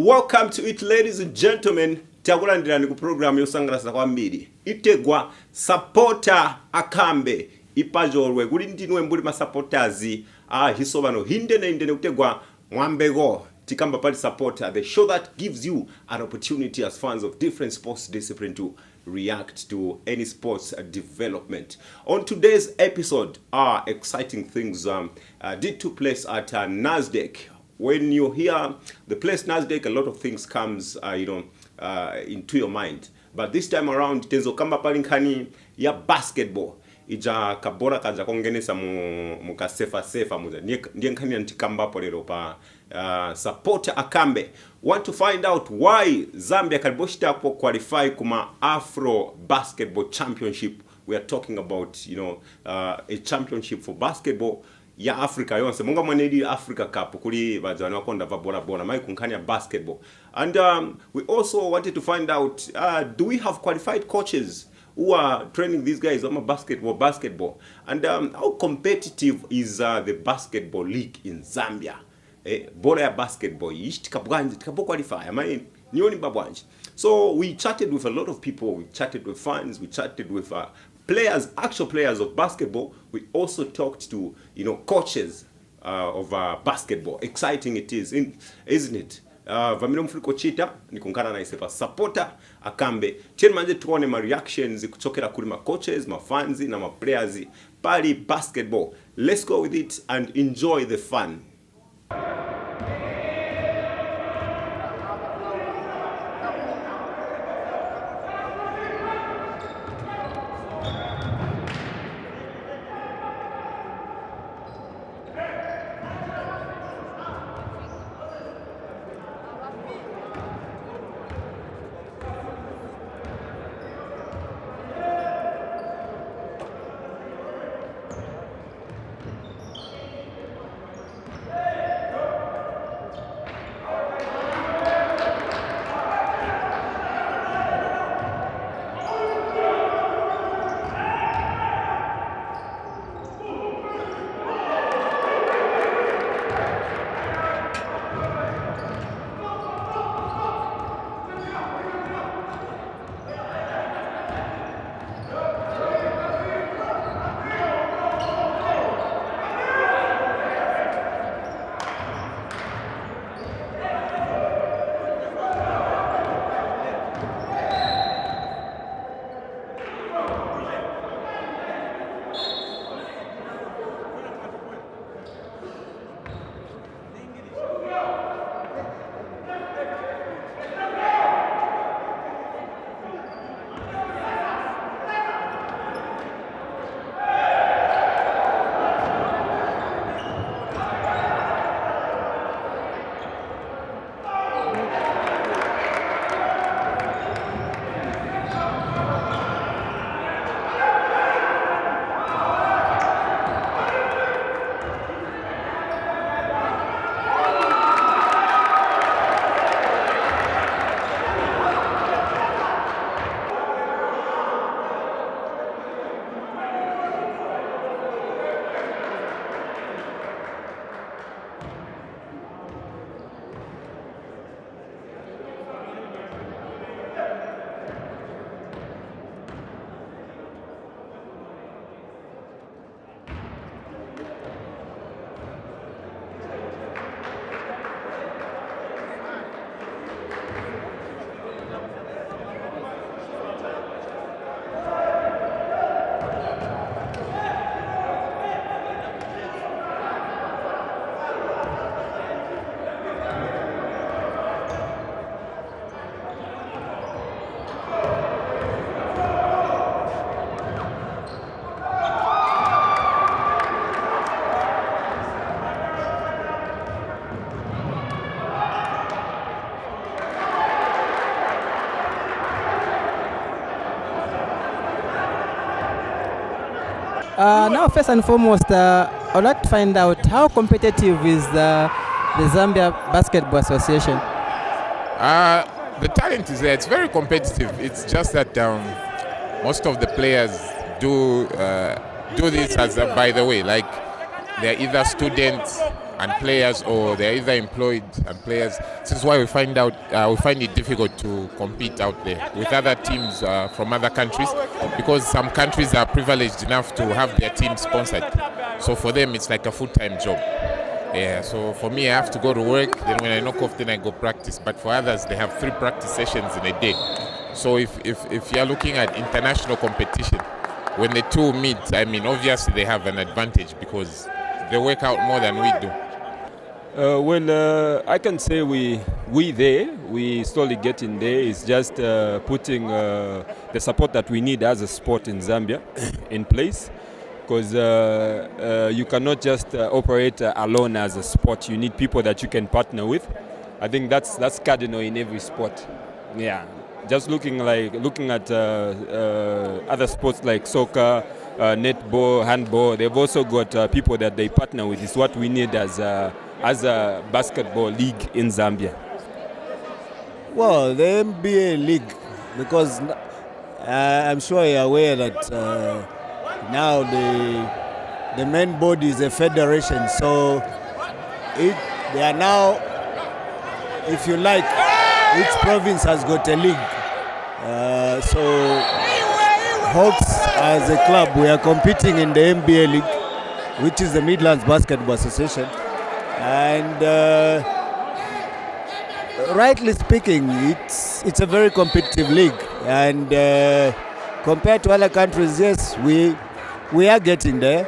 Welcome to it, ladies and gentlemen. Takulandirani ku program yosangalasa kwambiri. Itegwa Sapota Akambe. Ipajorwe kuli ndinwe mbuli ma supporters hisobano hindene kutegwa mwambego tikamba pali supporter, the show that gives you an opportunity as fans of different sports discipline to react to any sports development. On today's episode, exciting things did took place at Nasdaq. When you hear the place Nasdaq, a lot of things comes into your mind. But this time around, tenzo kamba pali nkhani ya basketball. Ija kabora kaja kongenesa muka sefa muza. Ndiye nkhani antikamba polero pa Sapota Akambe. Want to find out why Zambia kaliboshita po qualify kuma Afro Basketball Championship. We are talking about, a championship for basketball ya Africa yonse. Munga mwanedi Africa Cup kuli bajana wakonda bora mai kunkanya basketball. And we also wanted to find out, do we have qualified coaches who are training these guys on basketball? And how competitive is the basketball league in Zambia? Bora ya basketball tikapo qualify. Nioni babwanji. So we chatted with a lot of people. We chatted with fans. We chatted with players, actual players of basketball. We also talked to coaches of basketball. Exciting it is, isn't it? Vamino mfuriko chita ni kunkana na isepa Sapota Akambe. Tieni manje tuone ma reactions kuchokera kuli ma coaches, ma fans na ma players pali basketball. Let's go with it and enjoy the fun. Now, first and foremost, I'd like to find out how competitive is the Zambia Basketball Association? The talent is there. It's very competitive. It's just that most of the players do this as by the way, like they're either students and players, or they're either employed and players. This is why we find it difficult to compete out there with other teams from other countries, because some countries are privileged enough to have their team sponsored. So for them, it's like a full-time job. Yeah, so for me, I have to go to work, then when I knock off, then I go practice. But for others, they have 3 practice sessions in a day. So if you're looking at international competition, when the two meet, I mean, obviously they have an advantage because they work out more than we do. I can say we slowly getting there. It's just putting the support that we need as a sport in Zambia in place, because you cannot just operate alone as a sport. You need people that you can partner with. I think that's cardinal in every sport. Yeah, just looking at other sports like soccer, netball, handball. They've also got people that they partner with. It's what we need as a basketball league in Zambia. Well, the NBA league, because I'm sure you're aware that now the main body is a federation, so they are now, if you like, each province has got a league. So Hawks as a club, we are competing in the NBA league, which is the Midlands Basketball Association. And rightly speaking, it's a very competitive league. And compared to other countries, yes, we are getting there.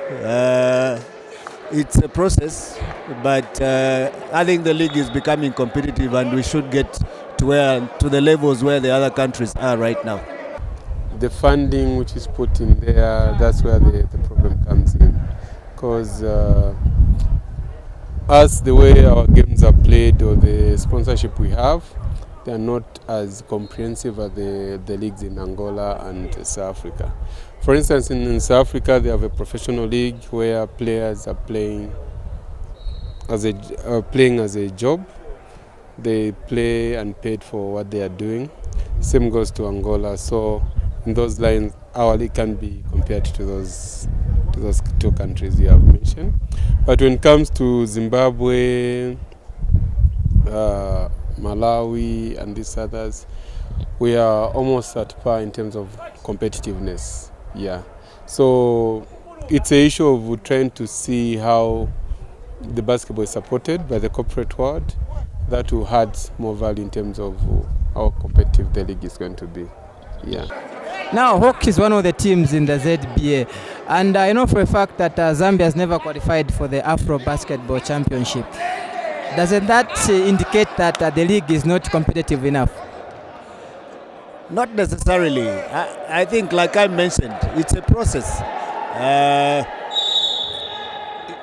It's a process, but I think the league is becoming competitive, and we should get to the levels where the other countries are right now. The funding which is put in there, that's where the problem comes in, because as the way our games are played or the sponsorship we have, they are not as comprehensive as the leagues in Angola and South Africa. For instance, in South Africa, they have a professional league where players are playing as a job. They play and paid for what they are doing. Same goes to Angola. So in those lines, our league can be compared to those 2 countries you have mentioned. But when it comes to Zimbabwe, Malawi, and these others, we are almost at par in terms of competitiveness. Yeah. So it's an issue of trying to see how the basketball is supported by the corporate world. That will add more value in terms of how competitive the league is going to be. Yeah. Now, Hawk is one of the teams in the ZBA, and I know for a fact that Zambia has never qualified for the Afro Basketball Championship. Doesn't that indicate that the league is not competitive enough? Not necessarily. I think, like I mentioned, it's a process.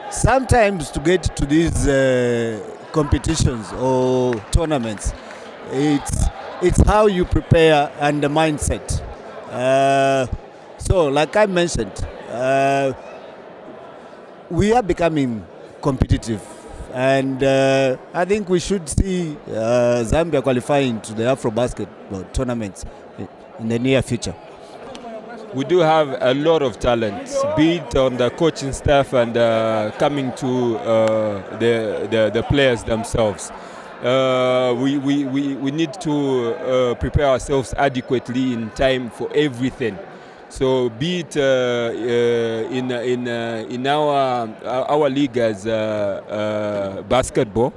Sometimes to get to these competitions or tournaments, it's how you prepare and the mindset. So, like I mentioned, we are becoming competitive, and I think we should see Zambia qualifying to the Afro Basketball tournaments in the near future. We do have a lot of talent, be it on the coaching staff and coming to the players themselves. We need to prepare ourselves adequately in time for everything. So be it in our league as basketball,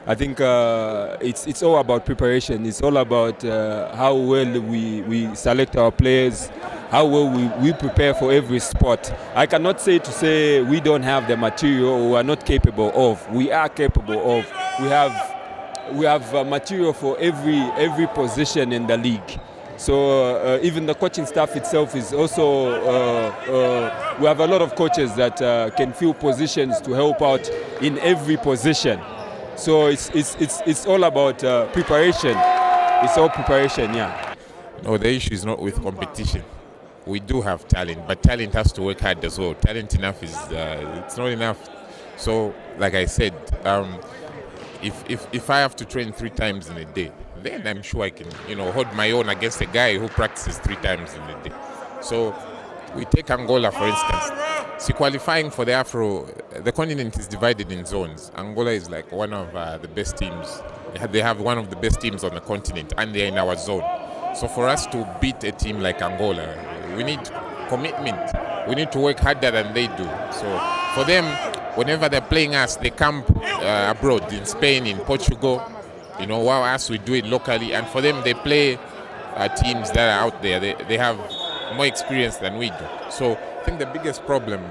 I think it's all about preparation. It's all about how well we select our players, how well we prepare for every sport. I cannot say we don't have the material or we are not capable of. We are capable of. We have material for every position in the league. So even the coaching staff itself is also, we have a lot of coaches that can fill positions to help out in every position. So it's all about preparation. It's all preparation, yeah. No, the issue is not with competition. We do have talent, but talent has to work hard as well. Talent enough is it's not enough. So, like I said, if I have to train 3 times in a day, then I'm sure I can, hold my own against a guy who practices 3 times in a day. So We take Angola, for instance. See, qualifying for the Afro, the continent is divided in zones. Angola is like one of the best teams. They have one of the best teams on the continent, and they're in our zone. So for us to beat a team like Angola, we need commitment. We need to work harder than they do. So for them, whenever they're playing us, they camp abroad, in Spain, in Portugal, while us, we do it locally. And for them, they play teams that are out there. They have more experience than we do. So I think the biggest problem,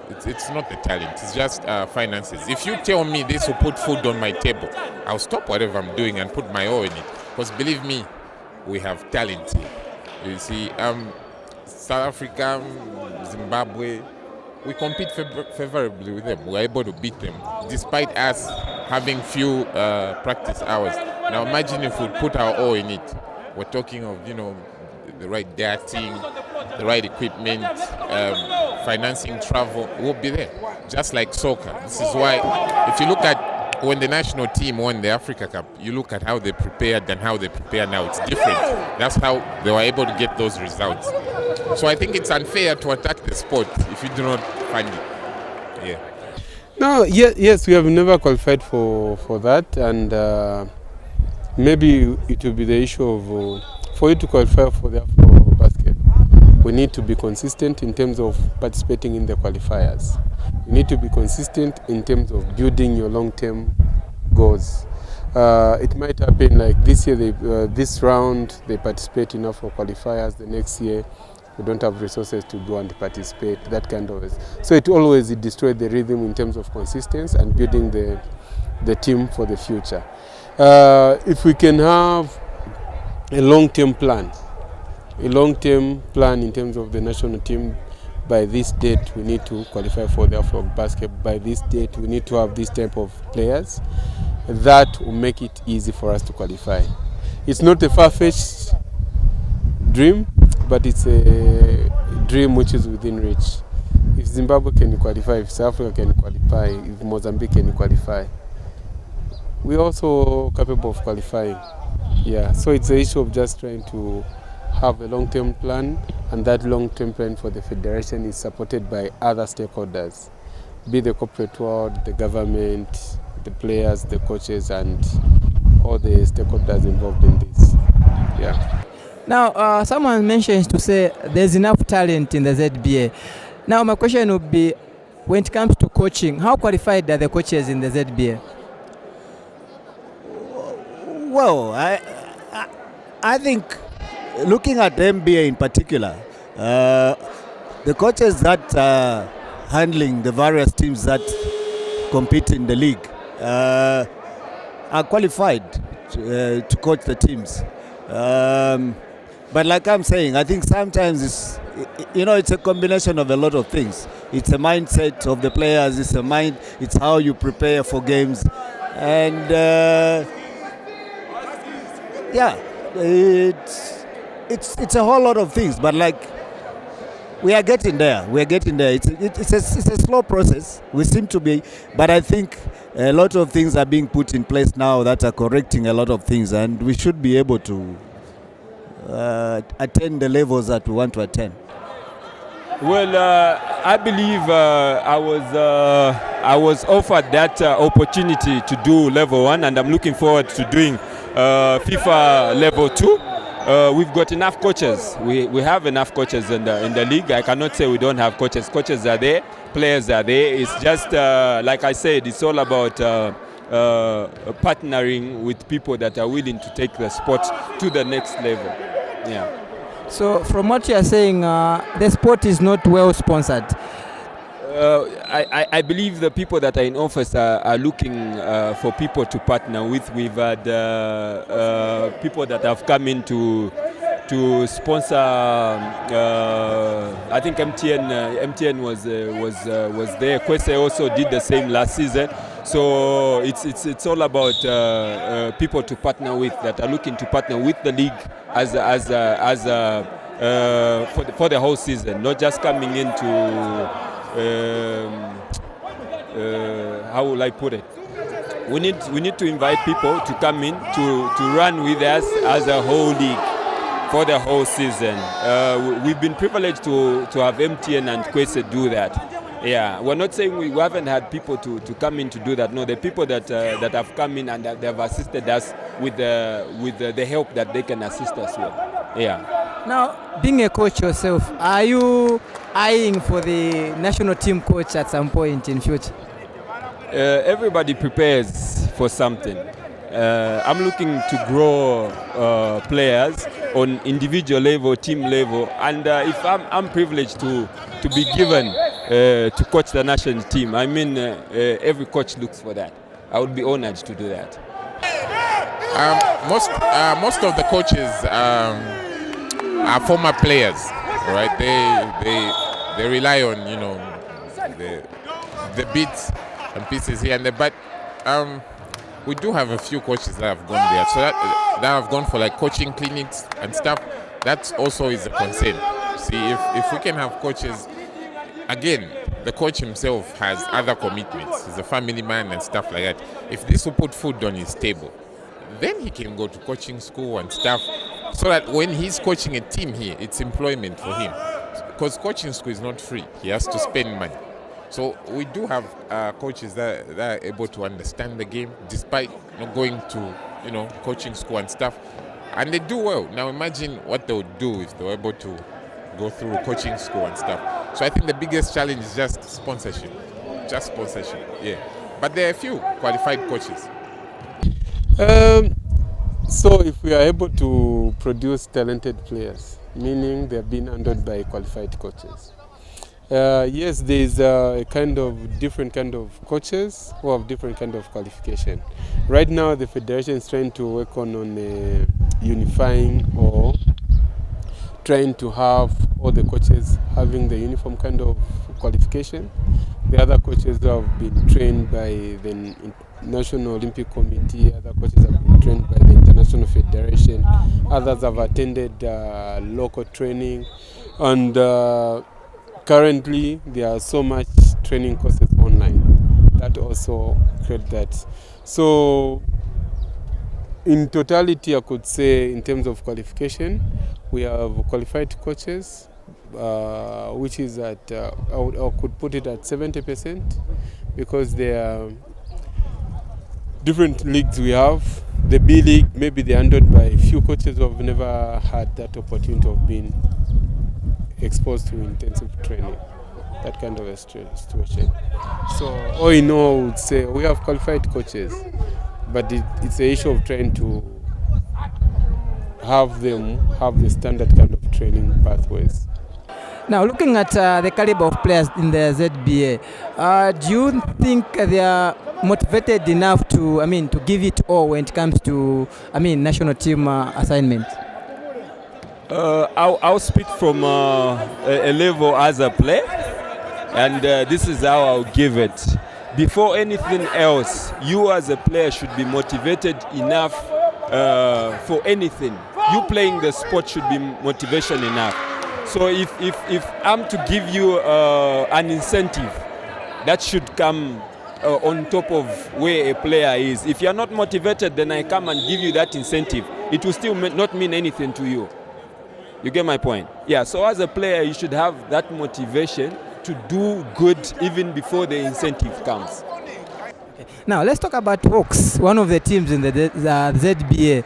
it's not the talent, it's just finances. If you tell me this will put food on my table, I'll stop whatever I'm doing and put my all in it. Because believe me, we have talent here. You see, South Africa, Zimbabwe, we compete favorably with them. We're able to beat them, despite us having few practice hours. Now imagine if we put our all in it. We're talking of, the right dieting, the right equipment, financing travel, we'll be there. Just like soccer. This is why, if you look at when the national team won the Africa Cup, you look at how they prepared and how they prepare now. It's different. That's how they were able to get those results. So I think it's unfair to attack the sport if you do not fund it. Yeah. No, yes, we have never qualified for that, and maybe it will be the issue of for you to qualify for the Afro basket. We need to be consistent in terms of participating in the qualifiers. You need to be consistent in terms of building your long-term goals. It might happen like this year, this round they participate enough for qualifiers. The next year, we don't have resources to go and participate. That kind of it. So it always destroys the rhythm in terms of consistency and building the team for the future. If we can have a long-term plan in terms of the national team. By this date, we need to qualify for the Afro basket. By this date, we need to have this type of players. That will make it easy for us to qualify. It's not a far-fetched dream, but it's a dream which is within reach. If Zimbabwe can qualify, if South Africa can qualify, if Mozambique can qualify, we're also capable of qualifying. Yeah, so it's an issue of just trying to have a long-term plan, and that long-term plan for the federation is supported by other stakeholders, be the corporate world, the government, the players, the coaches, and all the stakeholders involved in this. Yeah. Now, someone mentions to say there's enough talent in the ZBA. Now, my question would be, when it comes to coaching, how qualified are the coaches in the ZBA? Well, I think looking at the NBA in particular, the coaches that are handling the various teams that compete in the league are qualified to coach the teams. But like I'm saying, I think sometimes it's a combination of a lot of things. It's a mindset of the players, it's how you prepare for games, and it's a whole lot of things. But like, we are getting there. It's a slow process. We seem to be, but I think a lot of things are being put in place now that are correcting a lot of things, and we should be able to attain the levels that we want to attain. Well, I believe I was offered that opportunity to do level 1, and I'm looking forward to doing FIFA level 2. We've got enough coaches. We have enough coaches in the league. I cannot say we don't have coaches. Coaches are there, players are there. It's just like I said, it's all about partnering with people that are willing to take the sport to the next level. Yeah. So from what you are saying, the sport is not well sponsored. I believe the people that are in office are looking for people to partner with. We've had people that have come in to sponsor. I think MTN was there. Kwese also did the same last season. So it's all about people to partner with, that are looking to partner with the league for the whole season, not just coming into. How will I put it? We need to invite people to come in to run with us as a whole league for the whole season. We've been privileged to have MTN and Kwese do that. Yeah, we're not saying we haven't had people to come in to do that. No, the people that have come in and that they have assisted us with the help that they can assist us with. Yeah. Now, being a coach yourself, are you eyeing for the national team coach at some point in future? Everybody prepares for something. I'm looking to grow players on individual level, team level, and if I'm privileged to be given to coach the national team, I mean every coach looks for that. I would be honored to do that. Most of the coaches are former players, right? They rely on the bits and pieces here and there, but we do have a few coaches that have gone there, so that have gone for like coaching clinics and stuff. That also is a concern. See, if we can have coaches, again, the coach himself has other commitments. He's a family man and stuff like that. If this will put food on his table, then he can go to coaching school and stuff, so that when he's coaching a team here, it's employment for him. Because coaching school is not free. He has to spend money. So we do have coaches that are able to understand the game despite not going to, coaching school and stuff, and they do well. Now imagine what they would do if they were able to go through coaching school and stuff. So I think the biggest challenge is just sponsorship, yeah. But there are a few qualified coaches. So if we are able to produce talented players, meaning they've been handled by qualified coaches. Yes, there is a different kind of coaches who have different kind of qualification. Right now, the federation is trying to work on unifying or trying to have all the coaches having the uniform kind of qualification. The other coaches have been trained by the National Olympic Committee, other coaches have been trained by the International Federation, others have attended local training, and currently there are so much training courses online that also create that. So in totality, I could say in terms of qualification, we have qualified coaches, which is at, I could put it at 70%, because there are different leagues we have. The B League, maybe they're handled by a few coaches who have never had that opportunity of being exposed to intensive training, that kind of a situation. So all in all, I would say we have qualified coaches, but it's an issue of trying to have them have the standard kind of training pathways. Now, looking at the caliber of players in the ZBA, do you think they are motivated enough to give it all when it comes to, national team assignments? I'll speak from a level as a player, and this is how I'll give it. Before anything else, you as a player should be motivated enough for anything. You playing the sport should be motivation enough. So if I'm to give you an incentive, that should come on top of where a player is. If you're not motivated, then I come and give you that incentive. It will still not mean anything to you. You get my point? Yeah, so as a player, you should have that motivation to do good even before the incentive comes. Okay. Now, let's talk about Hawks, one of the teams in the ZBA.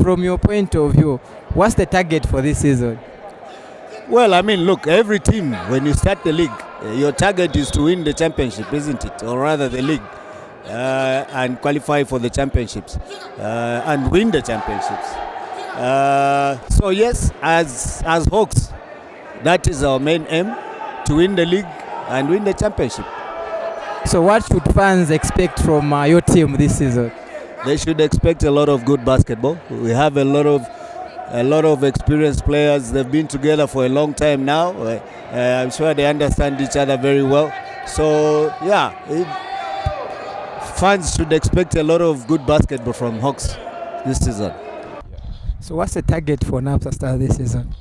From your point of view, what's the target for this season? Well, look, every team, when you start the league, your target is to win the championship, isn't it? Or rather the league, and qualify for the championships, and win the championships. So yes, as Hawks, that is our main aim, to win the league and win the championship. So what should fans expect from your team this season? They should expect a lot of good basketball. We have a lot of experienced players. They've been together for a long time now. I'm sure they understand each other very well. So yeah, fans should expect a lot of good basketball from Hawks this season. So what's the target for NAPSA Stars this season?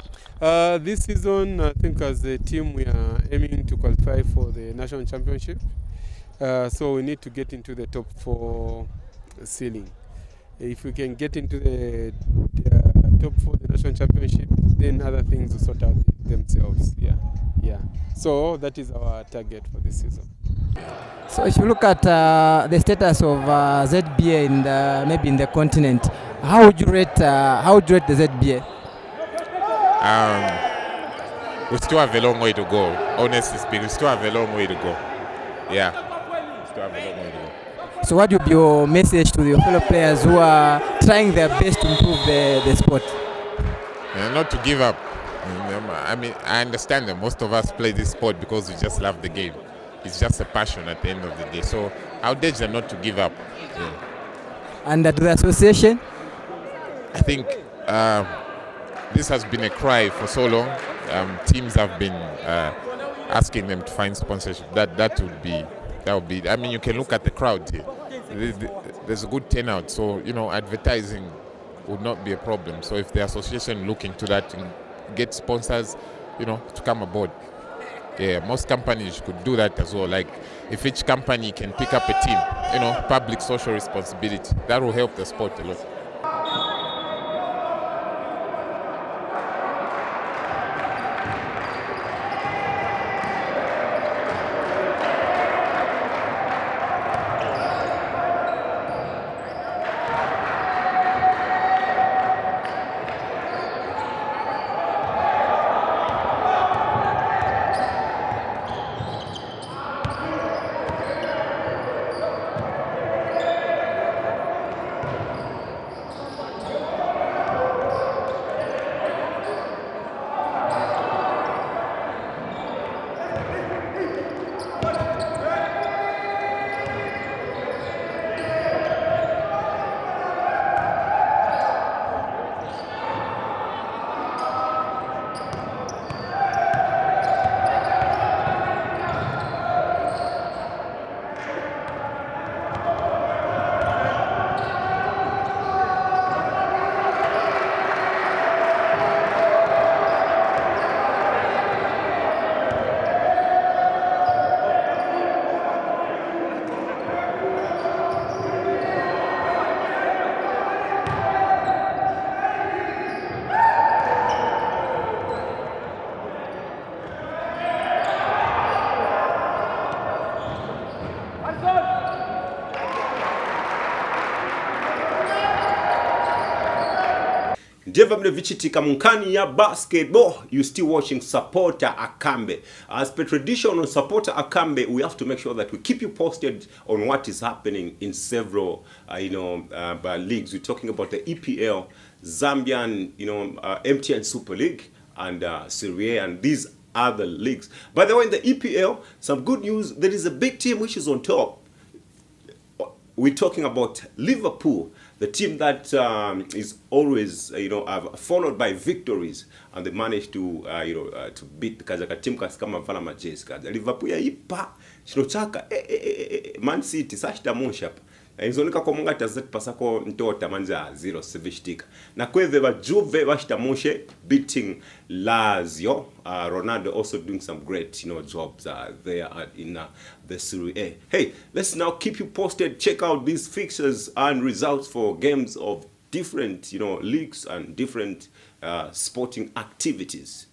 This season, I think as a team we are aiming to qualify for the national championship. So we need to get into the top 4 ceiling. If we can get into the top 4 the national championship, then other things will sort out themselves. Yeah. So that is our target for this season. So if you look at the status of ZBA in maybe in the continent, how would you rate the ZBA? We still have a long way to go. Honestly speaking, we still have a long way to go. Yeah, still have a long way to go. So what would be your message to your fellow players who are trying their best to improve the sport? Not to give up. I mean, I understand that most of us play this sport because we just love the game. It's just a passion at the end of the day. So I would urge them not to give up. Yeah. And to the association? I think this has been a cry for so long. Teams have been asking them to find sponsorship. That would be. I mean, you can look at the crowd here. There's a good turnout, so advertising would not be a problem. So if the association look into that and get sponsors, to come aboard. Yeah, most companies could do that as well. Like if each company can pick up a team, public social responsibility, that will help the sport a lot. Ndeva mne vichitika munkani ya basketball, you still watching Sapota Akambe. As per tradition on Sapota Akambe, we have to make sure that we keep you posted on what is happening in several leagues. We're talking about the EPL, Zambian, MTN Super League, and Serie A, and these other leagues. By the way, in the EPL, some good news. There is a big team which is on top. We're talking about Liverpool, the team that is always, followed by victories, and they managed to, to beat the team kama mfana majezi kaza. Liverpool ya ipa, shinochaka, Man City, sashita monshap. Inzonika kwa munga tazet pasako ntota manza 0 sevishtika. Na kweve ba Juve bashita monshe beating Lazio. Ronaldo also doing some great, jobs there in the Serie A. Hey, let's now keep you posted. Check out these fixtures and results for games of different, leagues and different sporting activities.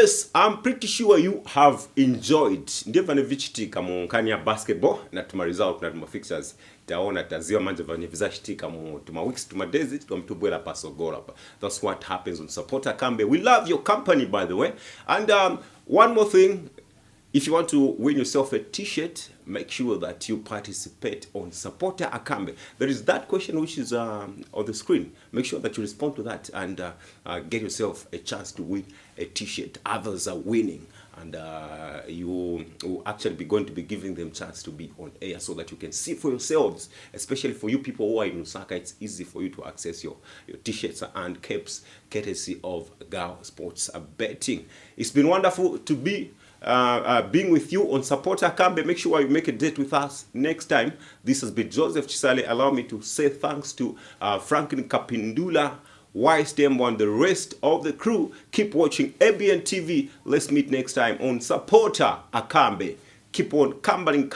Yes, I'm pretty sure you have enjoyed. Ndivyo vichitika mu nkani ya basketball na tuma result na tuma fixtures. Taona tazio manje vanye vizachitika mu tuma weeks tuma days tumtubwela paso goal up. That's what happens on Sapota Akambe. We love your company, by the way. And one more thing, if you want to win yourself a t-shirt, make sure that you participate on Sapota Akambe. There is that question which is on the screen. Make sure that you respond to that and get yourself a chance to win a t-shirt. Others are winning, and you will actually be going to be giving them chance to be on air so that you can see for yourselves, especially for you people who are in Lusaka. It's easy for you to access your t-shirts and caps courtesy of Gao Sports Betting. It's been wonderful to be being with you on Sapota Akambe. Make sure you make a date with us next time. This has been Joseph Chisale. Allow me to say thanks to Franklin Kapindula, YSTM, and the rest of the crew. Keep watching ABN TV. Let's meet next time on Sapota Akambe. Keep on cumbering.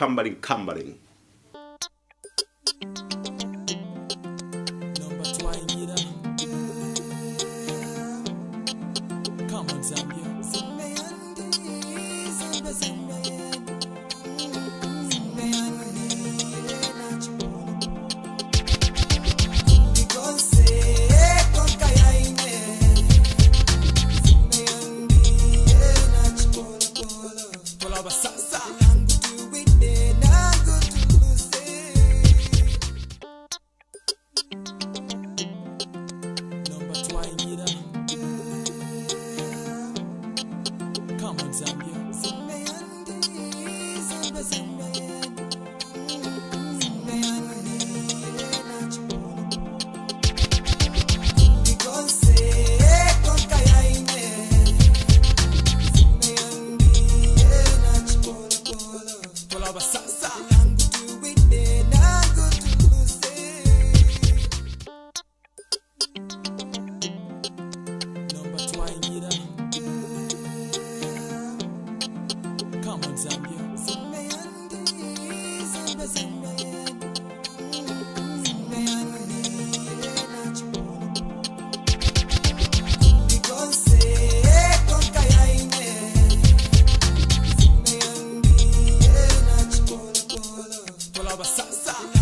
Salsa.